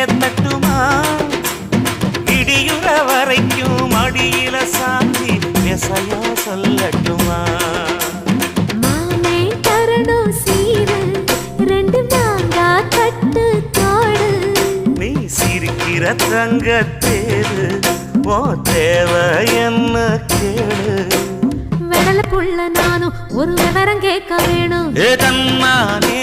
ஏத்தட்டுமா இடியுற வரைக்கும் அடியில சாந்தி விசையா சொல்லட்டுமா மாமே தரணும் சீரு ரெண்டு மாங்கா கட்டு தோடு நீ சிரிக்கிற தங்கத்தேரு ஓ தேவை என்ன கேளு வெடல புள்ள நானும் ஒரு விவரம் கேட்க வேணும் தன்னானே